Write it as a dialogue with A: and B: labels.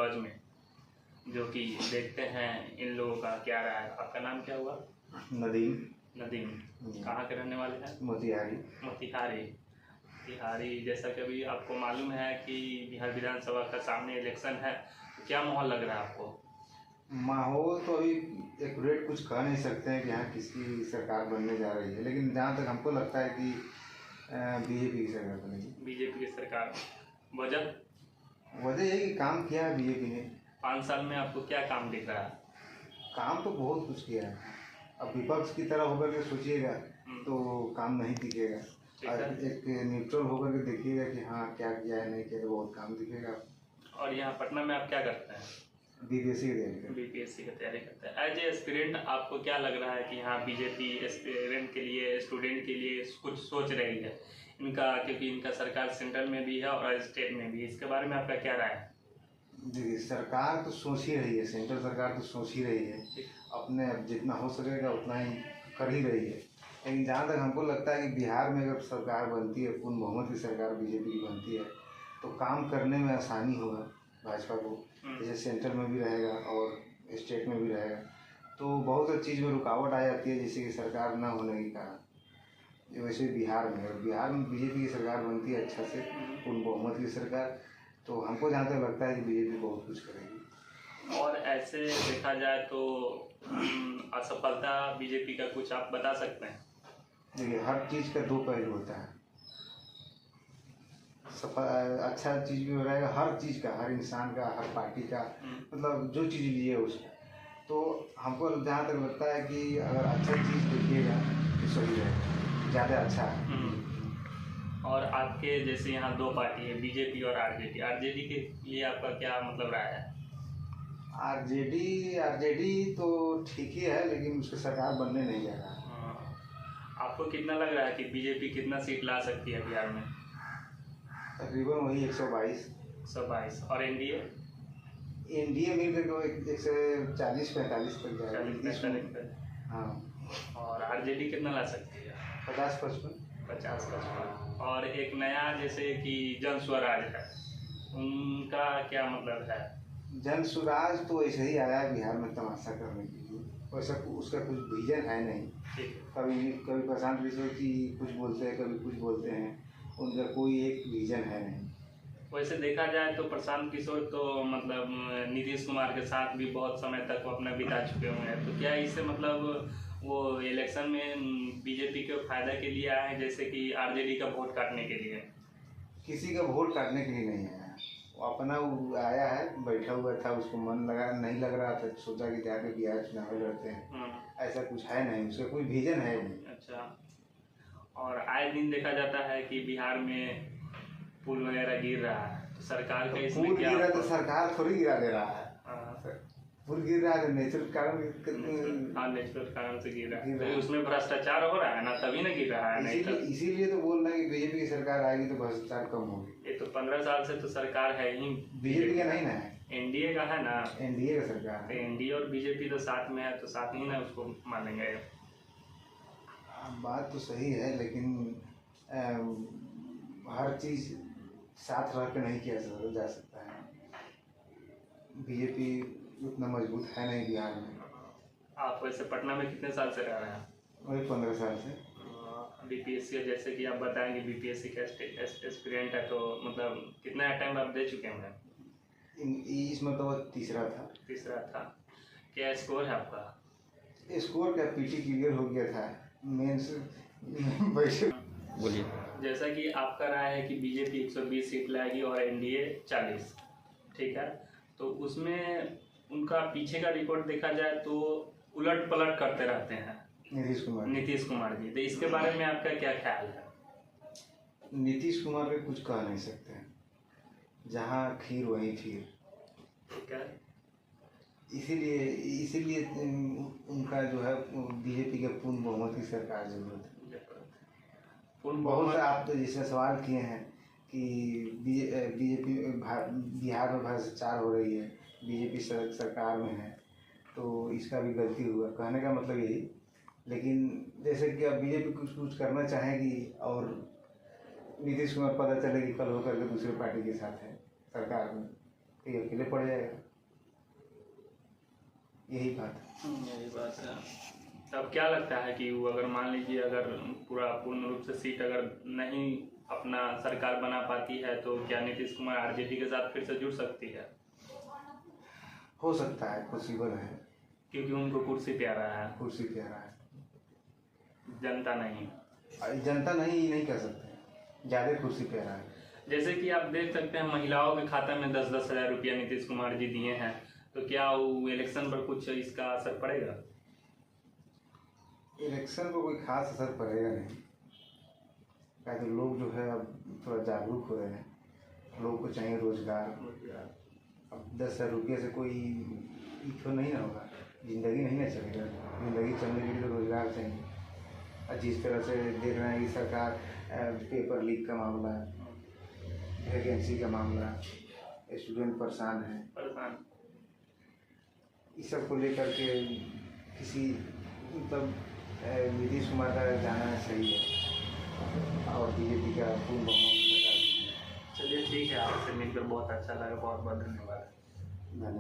A: गौज में, जो कि देखते हैं इन लोगों का क्या रहा है। आपका नाम क्या हुआ?
B: नदीम।
A: नदीम। कहाँ के रहने वाले हैं?
B: मोतिहारी।
A: मोतिहारी। जैसा कि अभी आपको मालूम है कि बिहार विधानसभा का सामने इलेक्शन है, तो क्या माहौल लग रहा है आपको?
B: माहौल तो अभी एक्यूरेट कुछ कह नहीं सकते हैं कि यहाँ किसकी सरकार बनने जा रही है, लेकिन जहाँ तक हमको लगता है कि बीजेपी की सरकार बनेगी।
A: बीजेपी की सरकार। वजह
B: यही कि काम किया है बीजेपी ने।
A: 5 साल में आपको क्या काम दिख रहा है?
B: काम तो बहुत कुछ किया है। अब विपक्ष की तरह होकर के सोचिएगा तो काम नहीं दिखेगा, और एक न्यूट्रल होकर के देखिएगा कि हाँ क्या किया है नहीं किया, तो बहुत काम दिखेगा।
A: और यहाँ पटना में आप क्या करते हैं?
B: बीपीएससी की तैयारी करते हैं।
A: बीपीएससी की तैयारी करते हैं। एज ए एस्पिरेंट आपको क्या लग रहा है कि हाँ बीजेपी एस्पिरेंट के लिए, स्टूडेंट के लिए कुछ सोच रही है इनका, क्योंकि इनका सरकार सेंट्रल में भी है और स्टेट में भी, इसके बारे में आपका क्या राय है?
B: देखिए, सरकार तो सोच ही रही है, सेंट्रल सरकार तो सोच ही रही है, अपने जितना हो सकेगा उतना ही कर ही रही है। लेकिन जहाँ तक हमको लगता है कि बिहार में अगर सरकार बनती है, पूर्ण बहुमत की सरकार बीजेपी की बनती है, तो काम करने में आसानी होगा भाजपा को। जैसे सेंट्रल में भी रहेगा और स्टेट में भी रहेगा, तो बहुत सी चीज़ में रुकावट आ जाती है, जैसे कि सरकार ना होने के कारण। वैसे बिहार में बीजेपी की सरकार बनती है अच्छा से, पूर्ण बहुमत की सरकार, तो हमको जहाँ तक लगता है कि बीजेपी बहुत कुछ करेगी।
A: और ऐसे देखा जाए तो असफलता बीजेपी का कुछ आप बता सकते हैं?
B: देखिए, हर चीज़ का दो पहलू होता है। अच्छा चीज़ भी हो रहेगा, हर चीज़ का, हर इंसान का, हर पार्टी का, मतलब जो चीज़ लिए उसका। तो हमको जहाँ तक लगता है कि अगर अच्छा चीज़ देखिएगा तो सही रहेगा, ज़्यादा अच्छा है।
A: और आपके जैसे यहाँ 2 पार्टी है, बीजेपी और आरजेडी के लिए आपका क्या मतलब राय है?
B: आरजेडी तो ठीक ही है, लेकिन उसकी सरकार बनने नहीं जा रहा है।
A: आपको कितना लग रहा है कि बीजेपी कितना सीट ला सकती है बिहार में?
B: तकरीबन वही 122।
A: 122। और एनडीए
B: मिल करके 140-45 तक जाएगा। हाँ।
A: और आरजेडी कितना ला सकती है?
B: 50-55।
A: और एक नया जैसे कि जन स्वराज है, उनका क्या मतलब है?
B: जन स्वराज तो ऐसे ही आया है बिहार में तमाशा करने के लिए, वैसा उसका कुछ विजन है नहीं। कभी प्रशांत किशोर की कुछ बोलते हैं, कभी कुछ बोलते हैं, उनका कोई एक विजन है नहीं।
A: वैसे देखा जाए तो प्रशांत किशोर तो मतलब नीतीश कुमार के साथ भी बहुत समय तक वो अपना बिता चुके हुए हैं, तो क्या इससे मतलब वो इलेक्शन में बीजेपी के फायदा के लिए आए हैं, जैसे कि आरजेडी का वोट काटने के लिए?
B: किसी का वोट काटने के लिए नहीं आया, वो अपना आया है, बैठा हुआ था, उसको मन लगा नहीं लग रहा था, सोचा कि जाके बिहार चुनाव लड़ते हैं। ऐसा कुछ है नहीं, उसका कोई विजन है नहीं।
A: अच्छा। और आए दिन देखा जाता है कि बिहार में पुल वगैरह गिर रहा है, तो सरकार का इसमें
B: पुल
A: क्या?
B: गिरा तो सरकार थोड़ी गिरा दे रहा है। पुल गिर रहा है नेचुरल कारण।
A: हाँ, नेचुरल कारण से गिर रहा है, तो उसमें भ्रष्टाचार हो रहा है ना, तभी ना गिर रहा है।
B: इसीलिए तो बोल रहे हैं कि बीजेपी की सरकार आएगी तो भ्रष्टाचार कम होगी।
A: ये तो 15 साल से तो सरकार है ही,
B: बीजेपी का नहीं ना है,
A: एनडीए का है ना।
B: एनडीए का सरकार है।
A: एनडीए और बीजेपी तो साथ में है, तो साथ ही ना उसको मानेंगे।
B: बात तो सही है, लेकिन हर चीज़ साथ रह के नहीं किया जा सकता है। बीजेपी उतना मजबूत है नहीं बिहार में।
A: आप वैसे पटना में कितने साल से रह रहे हैं?
B: वही 15 साल से।
A: बीपीएससी, जैसे कि आप बताएंगे बीपीएससी का एस्पिरेंट है, तो मतलब कितना टाइम आप दे चुके हैं?
B: इसमें तो तीसरा था।
A: क्या स्कोर है आपका?
B: स्कोर क्या, पीटी क्लियर हो गया था, मेंस
A: बोलिए। जैसा कि आपका राय है कि बीजेपी 120 सीट लाएगी और एनडीए 40, ठीक है, तो उसमें उनका पीछे का रिकॉर्ड देखा जाए तो उलट पलट करते रहते हैं नीतीश कुमार जी, तो इसके बारे में आपका क्या ख्याल है?
B: नीतीश कुमार पे कुछ कह नहीं सकते हैं, जहाँ खीर वहीं खीर,
A: ठीक है।
B: इसीलिए उनका जो है बीजेपी के पूर्ण बहुमत की सरकार जरूरत है। बहुत से आप तो जैसे सवाल किए हैं कि बीजेपी बिहार में भ्रष्टाचार हो रही है, बीजेपी सरकार में है, तो इसका भी गलती हुआ, कहने का मतलब यही। लेकिन जैसे कि अब बीजेपी कुछ करना चाहेगी और नीतीश कुमार पता चले कि कल होकर के दूसरे पार्टी के साथ है सरकार में, ये अकेले पड़ जाएगा। यही बात है।
A: यही बात है। तब क्या लगता है कि वो अगर मान लीजिए अगर पूर्ण रूप से सीट अगर नहीं अपना सरकार बना पाती है तो क्या नीतीश कुमार आरजेडी के साथ फिर से जुड़ सकती है?
B: हो सकता है, पॉसिबल है,
A: क्योंकि उनको कुर्सी प्यारा है।
B: कुर्सी पे आ रहा है,
A: जनता नहीं।
B: जनता नहीं कर सकते, ज़्यादा कुर्सी पे आ रहा है।
A: जैसे कि आप देख सकते हैं महिलाओं के खाते में 10-10 हज़ार रुपया नीतीश कुमार जी दिए हैं, तो क्या वो इलेक्शन पर कुछ इसका असर पड़ेगा?
B: इलेक्शन पर कोई खास असर पड़ेगा नहीं, क्या तो लोग जो है अब थोड़ा जागरूक हो रहे हैं, लोगों को चाहिए रोजगार। अब 10,000 रुपये से कोई तो नहीं ना होगा, ज़िंदगी नहीं ना चलेगा। ज़िंदगी चलने के लिए तो रोजगार चाहिए। और जिस तरह से देख रहे हैं कि सरकार पेपर लीक का मामला, वैकेंसी का मामला, स्टूडेंट परेशान है, इस सब को लेकर के किसी मतलब नीतीश कुमार का जाना सही है और बीजेपी का पूर्ण बहुमत।
A: चलिए ठीक है, आपसे मिलकर बहुत अच्छा लगा। बहुत बहुत धन्यवाद।
B: धन्यवाद।